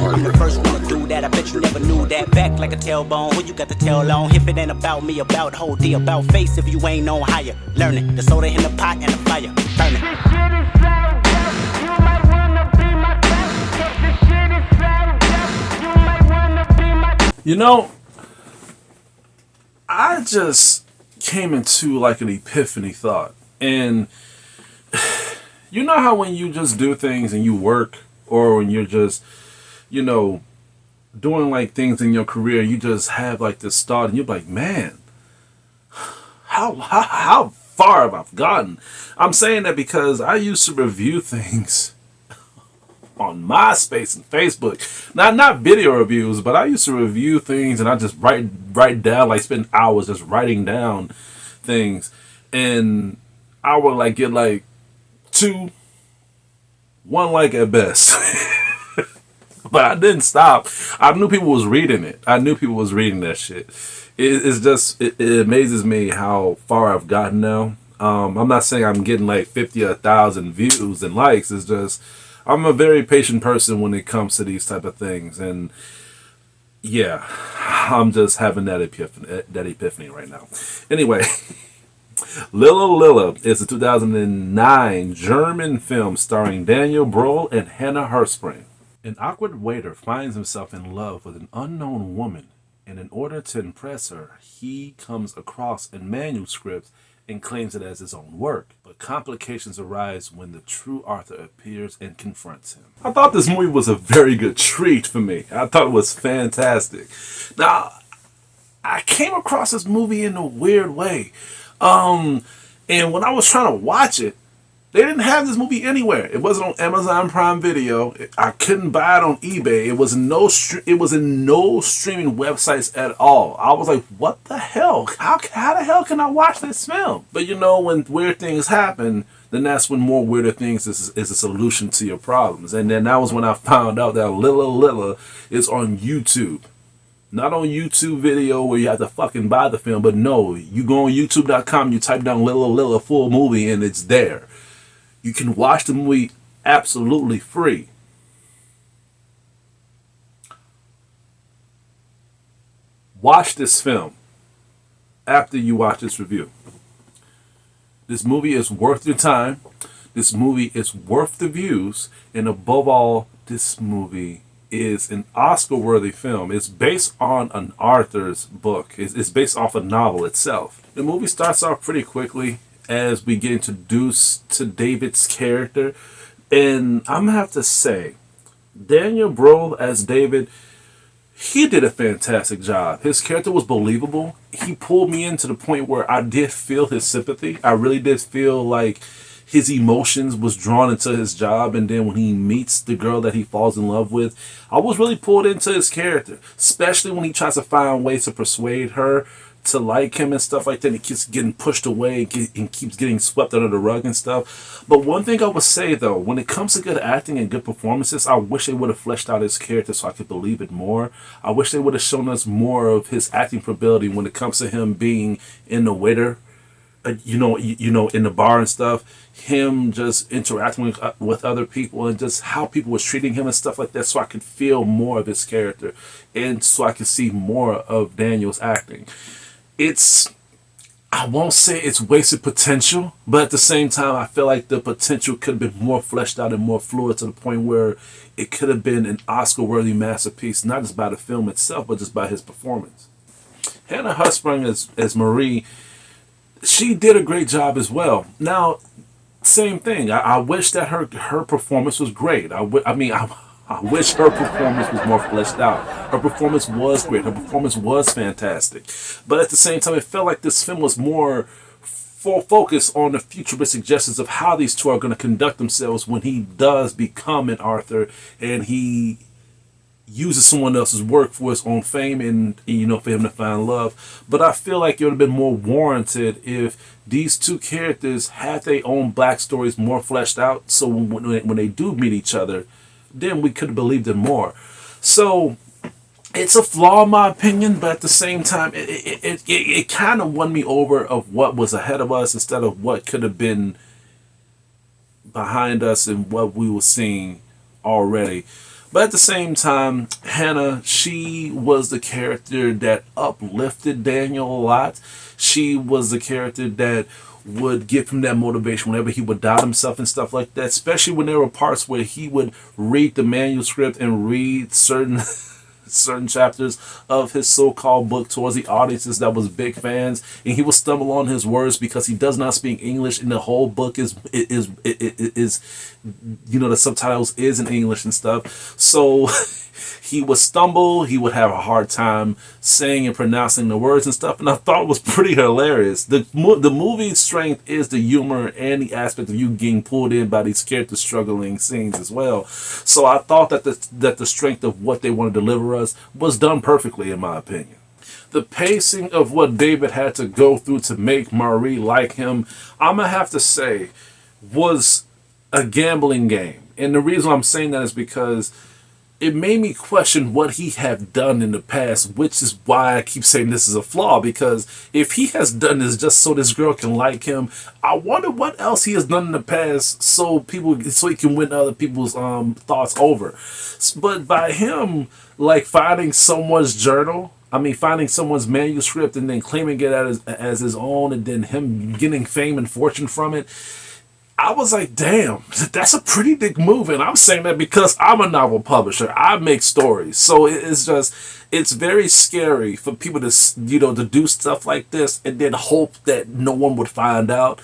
I'm the first one to do that. I bet you never knew that. Back like a tailbone. Who you got the tail on? If it ain't about me, about whole D, about face. If you ain't on higher, learn it. The soda in the pot and the fire, burn it. This shit is so dope. You might wanna be my guest. This shit is so dope. You might wanna be my. You know, I just came into like an epiphany thought. And you know how when you just do things and you work, or when you're just, you know, doing like things in your career, you just have like this thought and you're like, man, how far have I gotten? I'm saying that because I used to review things on MySpace and Facebook. Not video reviews, but I used to review things and I just write down, like spend hours just writing down things. And I would like get like 1 like at best. But I didn't stop. I knew people was reading it. I knew people was reading that shit. It amazes me how far I've gotten now. I'm not saying I'm getting like 50 or 1,000 views and likes. It's just I'm a very patient person when it comes to these type of things. And yeah, I'm just having that epiphany right now. Anyway, Lila is a 2009 German film starring Daniel Brühl and Hannah Herspring. An awkward waiter finds himself in love with an unknown woman, and in order to impress her, he comes across a manuscript and claims it as his own work. But complications arise when the true author appears and confronts him. I thought this movie was a very good treat for me. I thought it was fantastic. Now, I came across this movie in a weird way. And when I was trying to watch it, they didn't have this movie anywhere. It wasn't on Amazon Prime Video. I couldn't buy it on eBay. It was in no streaming websites at all. I was like, what the hell? How the hell can I watch this film? But you know, when weird things happen, then that's when more weirder things is a solution to your problems. And then that was when I found out that Lila is on YouTube. Not on YouTube video where you have to fucking buy the film, but no, you go on youtube.com, you type down Lila full movie and it's there. You can watch the movie absolutely free. Watch this film after you watch this review. This movie is worth your time. This movie is worth the views. And above all, this movie is an Oscar-worthy film. It's based on an author's book. It's based off a novel itself. The movie starts off pretty quickly as we get introduced to David's character. And I'm going to have to say, Daniel Brühl as David, he did a fantastic job. His character was believable. He pulled me in to the point where I did feel his sympathy. I really did feel like his emotions was drawn into his job. And then when he meets the girl that he falls in love with, I was really pulled into his character, especially when he tries to find ways to persuade her to like him and stuff like that. And he keeps getting pushed away and keeps getting swept under the rug and stuff. But one thing I would say though, when it comes to good acting and good performances, I wish they would have fleshed out his character so I could believe it more. I wish they would have shown us more of his acting ability when it comes to him being in the waiter, in the bar and stuff. Him just interacting with other people and just how people was treating him and stuff like that, so I could feel more of his character and so I could see more of Daniel's acting. I won't say it's wasted potential, but at the same time, I feel like the potential could have been more fleshed out and more fluid to the point where it could have been an Oscar-worthy masterpiece, not just by the film itself, but just by his performance. Hannah Herspring as Marie, she did a great job as well. Now, same thing. I wish that her performance was great. I wish her performance was more fleshed out. Her performance was great. Her performance was fantastic. But at the same time, it felt like this film was more focused on the futuristic gestures of how these two are going to conduct themselves when he does become an author and he uses someone else's work for his own fame and, for him to find love. But I feel like it would have been more warranted if these two characters had their own backstories more fleshed out. So when they do meet each other, then we could have believed it more. So it's a flaw in my opinion, but at the same time, it kind of won me over of what was ahead of us instead of what could have been behind us and what we were seeing already. But at the same time, Hannah, she was the character that uplifted Daniel a lot. She was the character that would give him that motivation whenever he would doubt himself and stuff like that, especially when there were parts where he would read the manuscript and read certain chapters of his so-called book towards the audiences that was big fans, and he would stumble on his words because he does not speak English, and the whole book is the subtitles is in English and stuff. So he would stumble, he would have a hard time saying and pronouncing the words and stuff, and I thought it was pretty hilarious. The movie's strength is the humor and the aspect of you getting pulled in by these characters struggling scenes as well. So I thought that the strength of what they want to deliver us was done perfectly, in my opinion. The pacing of what David had to go through to make Marie like him, I'm gonna have to say, was a gambling game. And the reason I'm saying that is because it made me question what he had done in the past, which is why I keep saying this is a flaw, because if he has done this just so this girl can like him, I wonder what else he has done in the past so he can win other people's thoughts over. But by him like finding someone's journal, finding someone's manuscript and then claiming it as his own, and then him getting fame and fortune from it, I was like, damn, that's a pretty big move. And I'm saying that because I'm a novel publisher. I make stories. So it's very scary for people to do stuff like this and then hope that no one would find out.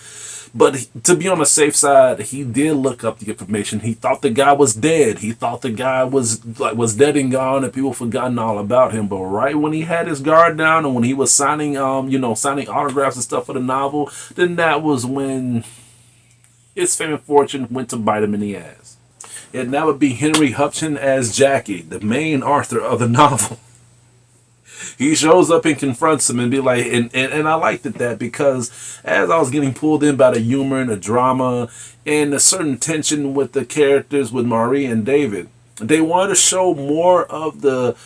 But to be on the safe side, he did look up the information. He thought the guy was dead. He thought the guy was dead and gone, and people forgotten all about him. But right when he had his guard down and when he was signing autographs and stuff for the novel, then that was when his fame and fortune went to bite him in the ass. And that would be Henry Hupchin as Jackie, the main author of the novel. He shows up and confronts him and be like, and I liked that because as I was getting pulled in by the humor and the drama and a certain tension with the characters with Marie and David, they wanted to show more of the,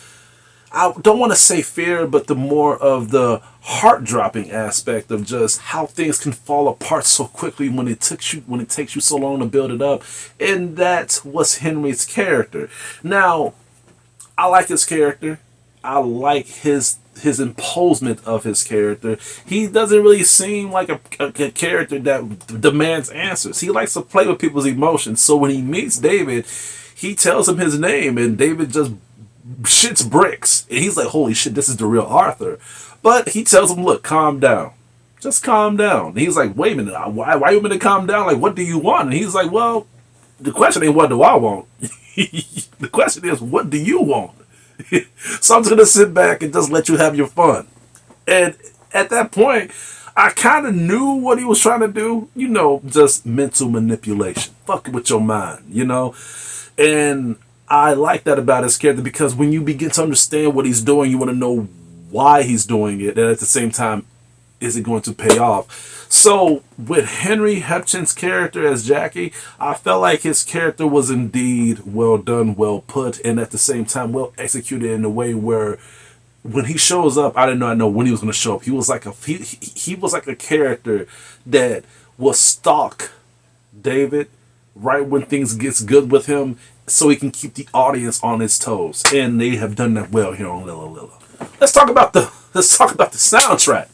I don't want to say fear, but the more of the heart-dropping aspect of just how things can fall apart so quickly when it takes you so long to build it up. And that was Henry's character. Now, I like his character. I like his imposement of his character. He doesn't really seem like a character that demands answers. He likes to play with people's emotions. So when he meets David, he tells him his name, and David just shits bricks. And he's like, holy shit, this is the real Arthur. But he tells him, look, calm down. Just calm down. And he's like, wait a minute, why you want me to calm down? Like, what do you want? And he's like, well, the question ain't what do I want? The question is, what do you want? So I'm just going to sit back and just let you have your fun. And at that point, I kind of knew what he was trying to do. Just mental manipulation. Fucking with your mind, And I like that about his character because when you begin to understand what he's doing, you want to know why he's doing it. And at the same time, is it going to pay off? So with Henry Hupchin's character as Jackie, I felt like his character was indeed well done, well put, and at the same time well executed in a way where when he shows up, I did not know when he was going to show up. He was like he was like a character that will stalk David right when things gets good with him, so he can keep the audience on his toes, and they have done that well here on Lila. Let's talk about the soundtrack.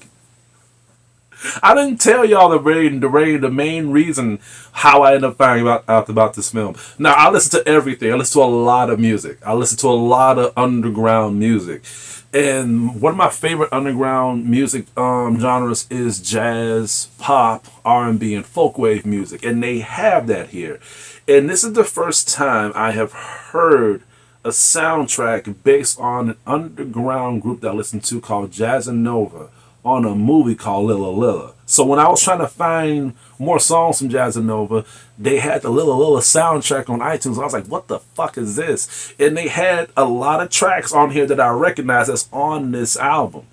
I didn't tell y'all the main reason how I ended up finding out about this film. Now, I listen to everything. I listen to a lot of music. I listen to a lot of underground music. And one of my favorite underground music genres is jazz, pop, R&B, and folkwave music. And they have that here. And this is the first time I have heard a soundtrack based on an underground group that I listen to called Jazz and Nova, on a movie called Lila. So when I was trying to find more songs from Jazz and Nova, they had the Lila soundtrack on iTunes. I was like, what the fuck is this? And they had a lot of tracks on here that I recognize that's on this album.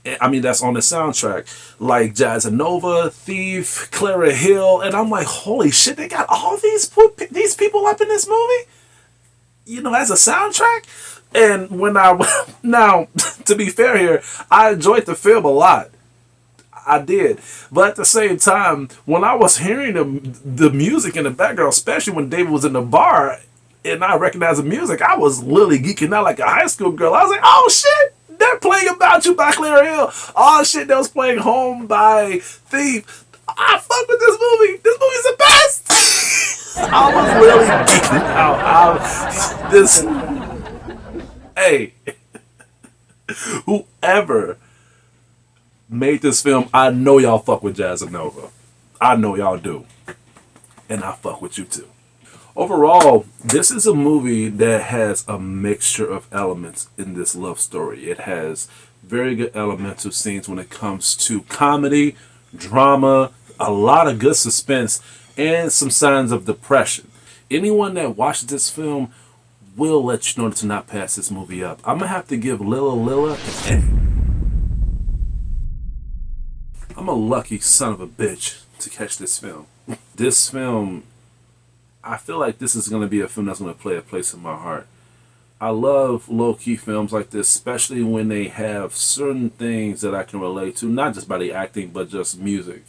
That's on the soundtrack. Like Jazz and Nova, Thief, Clara Hill. And I'm like, holy shit, they got all these people up in this movie? As a soundtrack? And now, to be fair here, I enjoyed the film a lot. I did. But at the same time, when I was hearing the music in the background, especially when David was in the bar and I recognized the music, I was literally geeking out like a high school girl. I was like, oh shit, they're playing About You by Clear Hill. Oh shit, they was playing Home by Thief. I fuck with this movie. This movie's the best. I was literally geeking out. This, hey, whoever made this film, I know y'all fuck with Jazz and Nova. I know y'all do. And I fuck with you too. Overall, this is a movie that has a mixture of elements in this love story. It has very good elemental scenes when it comes to comedy, drama, a lot of good suspense, and some signs of depression. Anyone that watches this film will let you know to not pass this movie up. I'm going to have to give Lila an A. I'm a lucky son of a bitch to catch this film. This film, I feel like this is going to be a film that's going to play a place in my heart. I love low-key films like this, especially when they have certain things that I can relate to, not just by the acting, but just music.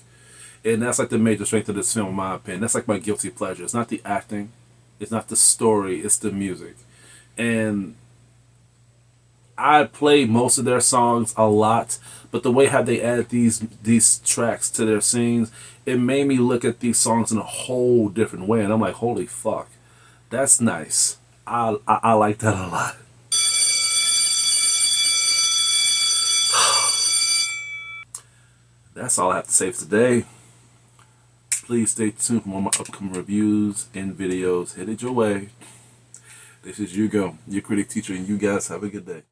And that's like the major strength of this film, in my opinion. That's like my guilty pleasure. It's not the acting, it's not the story, it's the music. And I play most of their songs a lot, but the way how they added these tracks to their scenes, it made me look at these songs in a whole different way. And I'm like, holy fuck, that's nice. I like that a lot. That's all I have to say for today. Please stay tuned for more of my upcoming reviews and videos headed your way. This is Hugo, your critic teacher, and you guys have a good day.